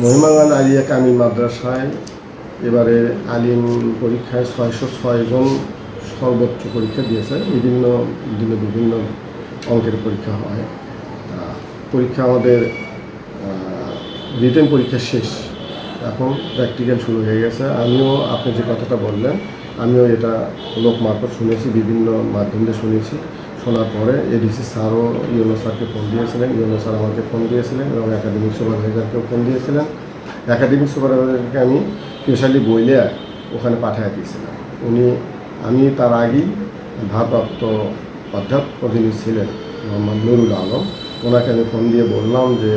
মহিমাগান আলিয়া কামিল মাদ্রাসায় এবারে আলিম পরীক্ষায় 606 জন সর্বোচ্চ পরীক্ষা দিয়েছে। বিভিন্ন দিনে বিভিন্ন অঙ্কের পরীক্ষা হয়। পরীক্ষা আমাদের রিটেন পরীক্ষা শেষ, এখন প্র্যাকটিক্যাল শুরু হয়ে গেছে। আমিও আপনি যে কথাটা বললেন, আমিও এটা লোক মারফত শুনেছি, বিভিন্ন মাধ্যমে শুনেছি। শোনার পরে এডিসি স্যারও ইউনো স্যারকে ফোন দিয়েছিলেন, ইউনো স্যার আমাকে ফোন দিয়েছিলেন এবং একাডেমিক সুপারভাইজারকেও ফোন দিয়েছিলেন। একাডেমিক সুপারভাইজারকে আমি স্পেশালি বইলে ওখানে পাঠিয়ে দিয়েছিলাম। আমি তার আগেই ভারপ্রাপ্ত অধ্যক্ষ যিনি ছিলেন মোহাম্মদ নুরুল আলম, ওনাকে আমি ফোন দিয়ে বললাম যে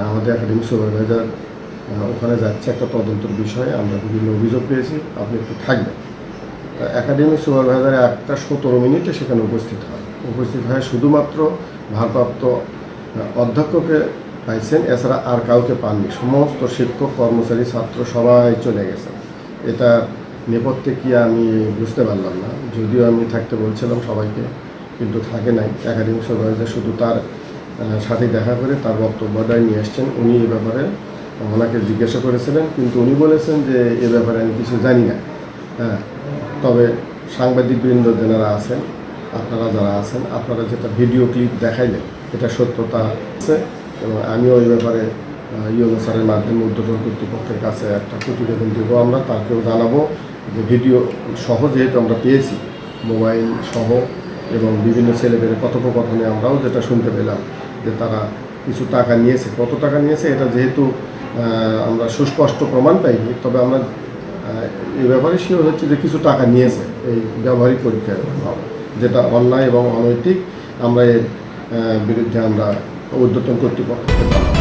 আমাদের একাডেমিক সুপারভাইজার ওখানে যাচ্ছে একটা তদন্তের বিষয়ে, আমরা বিভিন্ন অভিযোগ পেয়েছি, আপনি একটু থাকবেন। একাডেমিক সুপারভাইজার 1:17 সেখানে উপস্থিত হয় শুধুমাত্র ভারপ্রাপ্ত অধ্যক্ষকে পাইছেন, এছাড়া আর কাউকে পাননি। সমস্ত শিক্ষক, কর্মচারী, ছাত্র সবাই চলে গেছে। এটা নেপথ্যে কি আমি বুঝতে পারলাম না, যদিও আমি থাকতে বলছিলাম সবাইকে, কিন্তু থাকে নাই। একাডেমিক সুপারভাইজার শুধু তার সাথে দেখা করে তার বক্তব্যটাই নিয়ে আসছেন। উনি এ ব্যাপারে ওনাকে জিজ্ঞাসা করেছিলেন, কিন্তু উনি বলেছেন যে এ ব্যাপারে আমি কিছু জানি না। তবে সাংবাদিকবৃন্দ যারা আছেন, আপনারা যারা আছেন, আপনারা যেটা ভিডিও ক্লিপ দেখাইলেন এটা সত্যতা আছে এবং আমিও এই ব্যাপারে ইউনো স্যারের মাধ্যমে ঊর্ধ্বতন কর্তৃপক্ষের কাছে একটা প্রতিবেদন দেবো। আমরা তাকেও জানাবো যে ভিডিও সহ যেহেতু আমরা পেয়েছি, মোবাইল সহ এবং বিভিন্ন ছেলেদের কথোপকথনে আমরাও যেটা শুনতে পেলাম যে তারা কিছু টাকা নিয়েছে। কত টাকা নিয়েছে এটা যেহেতু আমরা সুস্পষ্ট প্রমাণ পাইনি, তবে আমরা এই ব্যাপারে শিওর হচ্ছে যে কিছু টাকা নিয়েছে এই ব্যবহারিক পরীক্ষায়, যেটা অন্যায় এবং অনৈতিক। আমরা এর বিরুদ্ধে আমরা ঊর্ধ্বতন কর্তৃপক্ষকে জানাবো।